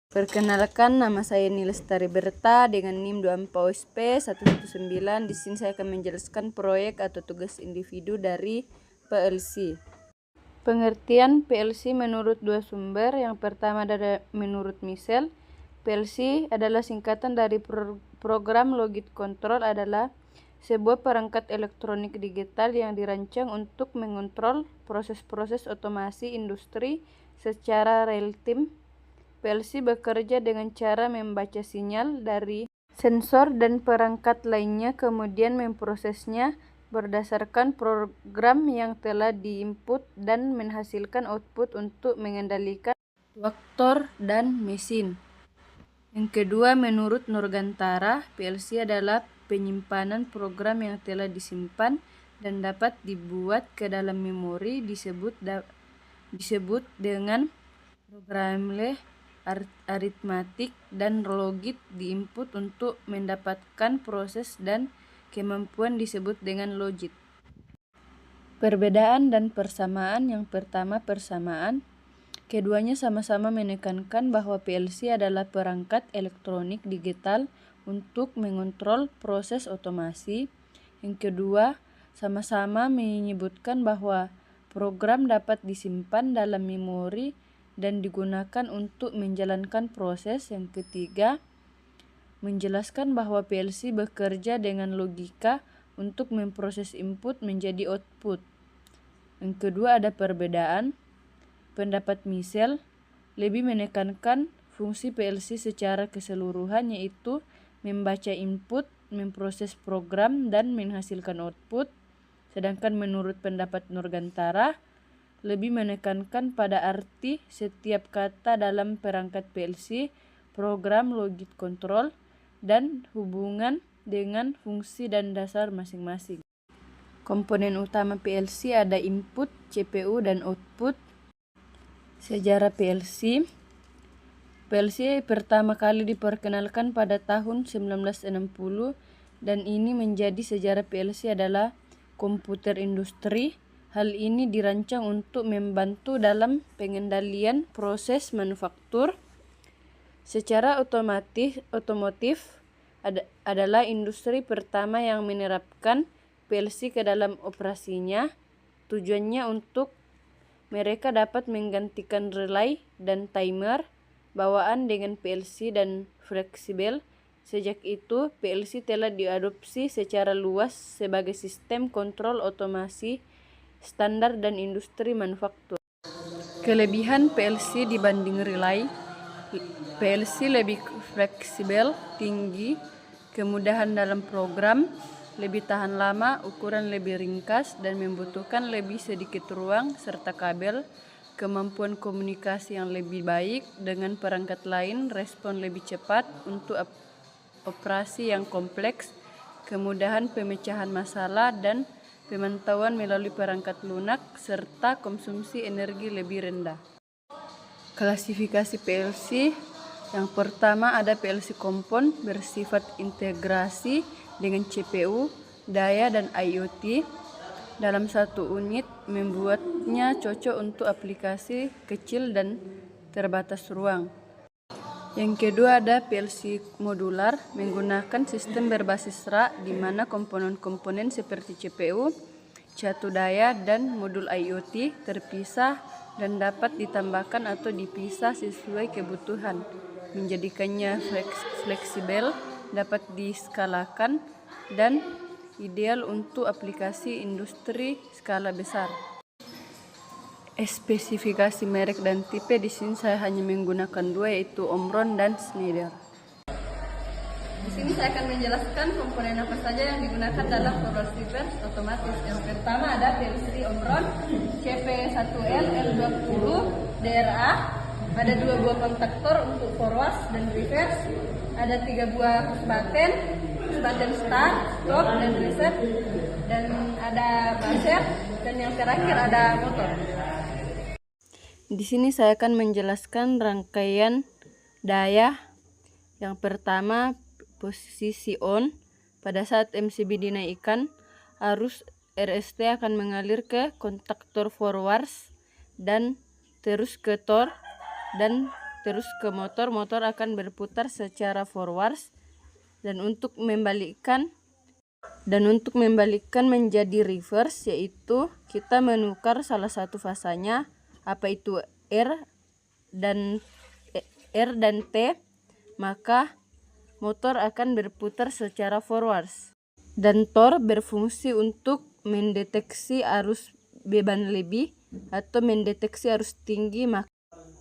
Perkenalkan, nama saya Nilestari Berta dengan NIM 24OSP119. Di sini saya akan menjelaskan proyek atau tugas individu dari PLC. Pengertian PLC menurut dua sumber. Yang pertama adalah menurut Michel. PLC adalah singkatan dari program logic control, adalah sebuah perangkat elektronik digital yang dirancang untuk mengontrol proses-proses otomasi industri secara real time. PLC bekerja dengan cara membaca sinyal dari sensor dan perangkat lainnya, kemudian memprosesnya berdasarkan program yang telah diinput dan menghasilkan output untuk mengendalikan aktor dan mesin. Yang kedua, menurut Nurgantara, PLC adalah penyimpanan program yang telah disimpan dan dapat dibuat ke dalam memori, disebut dengan programmable aritmatik, dan logik diinput untuk mendapatkan proses dan kemampuan disebut dengan logik. Perbedaan dan persamaan. Yang pertama, persamaan. Keduanya sama-sama menekankan bahwa PLC adalah perangkat elektronik digital untuk mengontrol proses otomasi. Yang kedua, sama-sama menyebutkan bahwa program dapat disimpan dalam memori dan digunakan untuk menjalankan proses. Yang ketiga, menjelaskan bahwa PLC bekerja dengan logika untuk memproses input menjadi output. Yang kedua, ada perbedaan. Pendapat Michel lebih menekankan fungsi PLC secara keseluruhan, yaitu membaca input, memproses program, dan menghasilkan output. Sedangkan menurut pendapat Nurgantara, lebih menekankan pada arti setiap kata dalam perangkat PLC, program logic control, dan hubungan dengan fungsi dan dasar masing-masing. Komponen utama PLC ada input, CPU, dan output. Sejarah PLC. PLC pertama kali diperkenalkan pada tahun 1960, dan ini menjadi sejarah PLC adalah komputer industri. Hal ini dirancang untuk membantu dalam pengendalian proses manufaktur. Secara otomotif adalah industri pertama yang menerapkan PLC ke dalam operasinya. Tujuannya untuk mereka dapat menggantikan relay dan timer bawaan dengan PLC dan fleksibel. Sejak itu, PLC telah diadopsi secara luas sebagai sistem kontrol otomasi standar dan industri manufaktur. Kelebihan PLC dibanding relay. PLC lebih fleksibel, tinggi kemudahan dalam program, lebih tahan lama, ukuran lebih ringkas, dan membutuhkan lebih sedikit ruang serta kabel. Kemampuan komunikasi yang lebih baik dengan perangkat lain, respon lebih cepat untuk operasi yang kompleks, kemudahan pemecahan masalah dan pemantauan melalui perangkat lunak, serta konsumsi energi lebih rendah. Klasifikasi PLC. Yang pertama, ada PLC kompon bersifat integrasi dengan CPU, daya, dan IoT dalam satu unit, membuatnya cocok untuk aplikasi kecil dan terbatas ruang. Yang kedua, ada PLC modular menggunakan sistem berbasis rak, di mana komponen-komponen seperti CPU, catu daya, dan modul IoT terpisah dan dapat ditambahkan atau dipisah sesuai kebutuhan, menjadikannya fleksibel, dapat diskalakan, dan ideal untuk aplikasi industri skala besar. Spesifikasi merek dan tipe. Di sini saya hanya menggunakan dua, yaitu Omron dan Schneider. Di sini saya akan menjelaskan komponen apa saja yang digunakan dalam forward reverse otomatis. Yang pertama ada PLC Omron CP1L L20 DRA. Ada 2 buah kontaktor untuk forward dan reverse. Ada 3 buah button start, stop, dan reset. Dan ada buzzer, dan yang terakhir ada motor. Di sini saya akan menjelaskan rangkaian daya. Yang pertama, posisi on. Pada saat MCB dinaikkan, arus RST akan mengalir ke kontaktor forward dan terus ke tor dan terus ke motor, motor akan berputar secara forwards, dan untuk membalikkan menjadi reverse, yaitu kita menukar salah satu fasanya, apa itu R dan T, maka motor akan berputar secara forwards. Dan Tor berfungsi untuk mendeteksi arus beban lebih atau mendeteksi arus tinggi,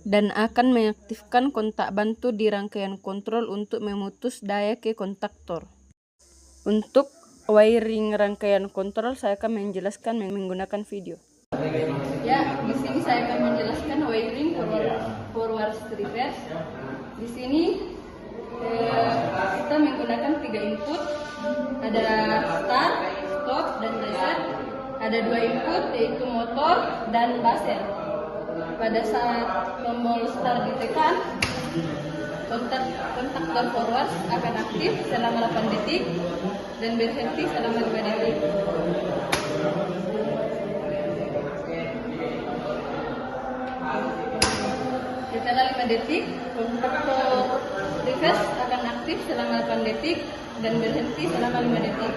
dan akan mengaktifkan kontak bantu di rangkaian kontrol untuk memutus daya ke kontaktor. Untuk wiring rangkaian kontrol saya akan menjelaskan menggunakan video. Ya, di sini saya akan menjelaskan wiring forward reverse. Di sini kita menggunakan 3 input, ada start, stop, dan reset. Ada 2 input, yaitu motor dan buzzer. Pada saat tombol start ditekan, kontaktor forward akan aktif selama 8 detik dan berhenti selama 5 detik. Setelah 5 detik, kontaktor reverse akan aktif selama 8 detik dan berhenti selama 5 detik.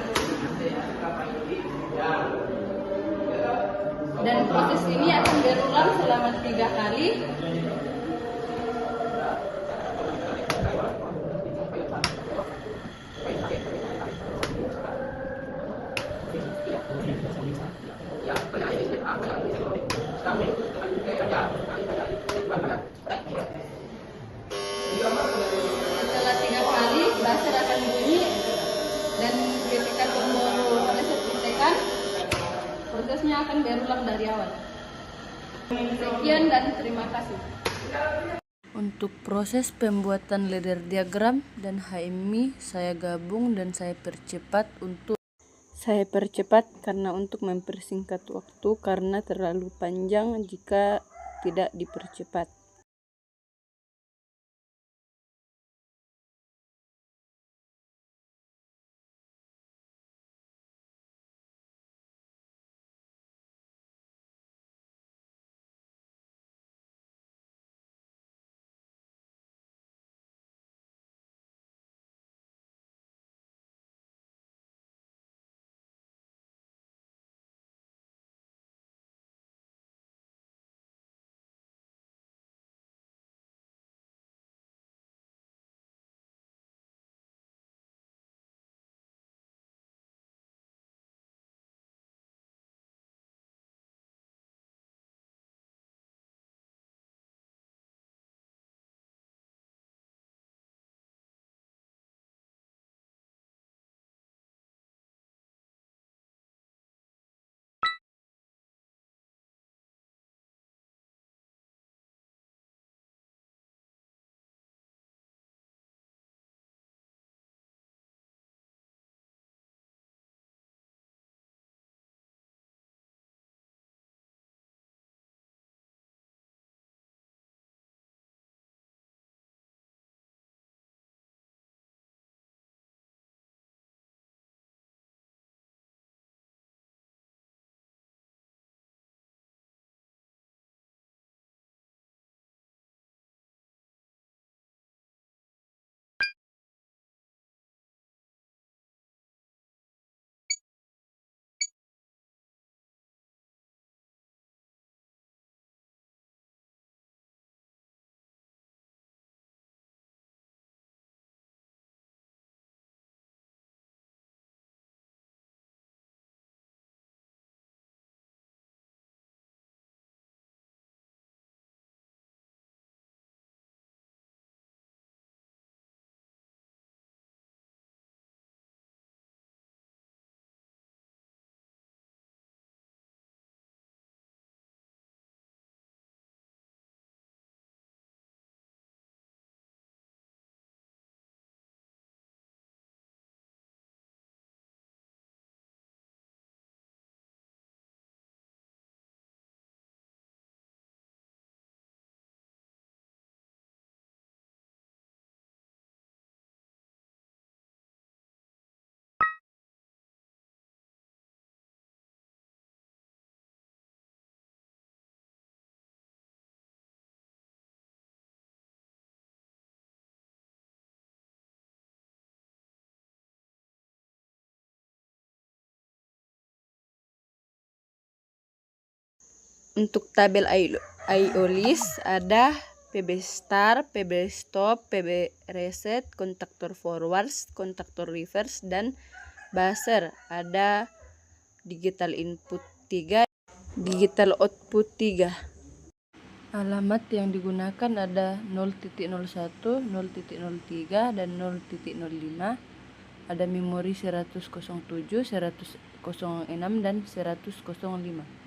Dan proses ini akan berulang selama 3 kali. Setelah 3 kali, buzzer akan bunyi, dan ketika tombol reset ditekan, prosesnya akan berulang dari awal. Sekian dan terima kasih. Untuk proses pembuatan ladder diagram dan HMI saya gabung dan saya percepat karena untuk mempersingkat waktu, karena terlalu panjang jika tidak dipercepat. Untuk tabel I/O list ada PB start, PB stop, PB reset, kontaktor forward, kontaktor reverse, dan buzzer. Ada digital input 3, digital output 3. Alamat yang digunakan ada 0.01, 0.03, dan 0.05. Ada memori 100.07, 100.06, dan 100.05.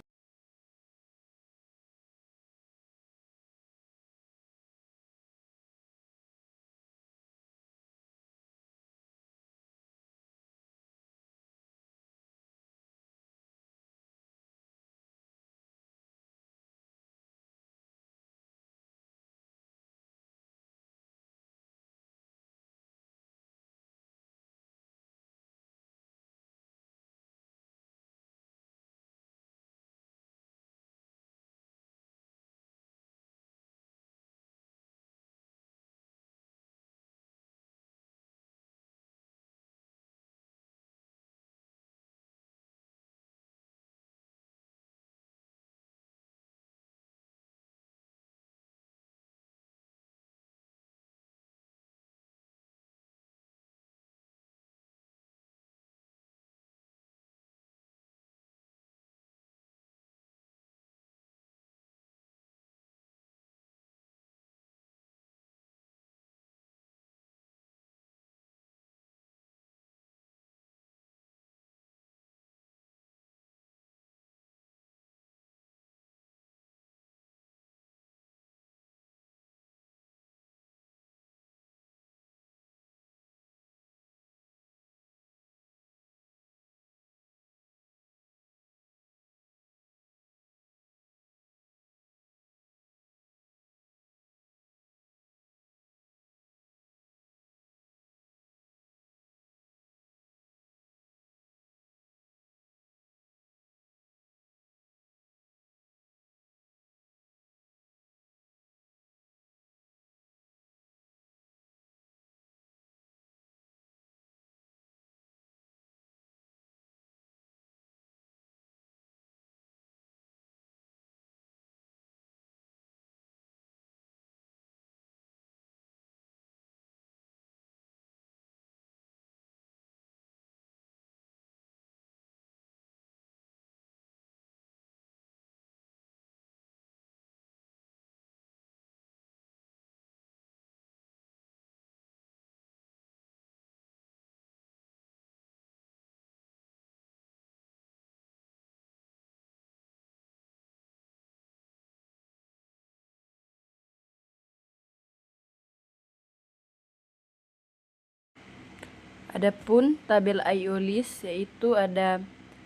Adapun tabel I/O list yaitu ada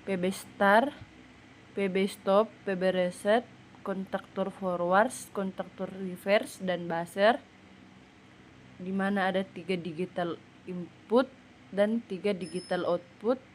PB start, PB stop, PB reset, kontaktor forward, kontaktor reverse, dan buzzer, di mana ada 3 digital input dan 3 digital output.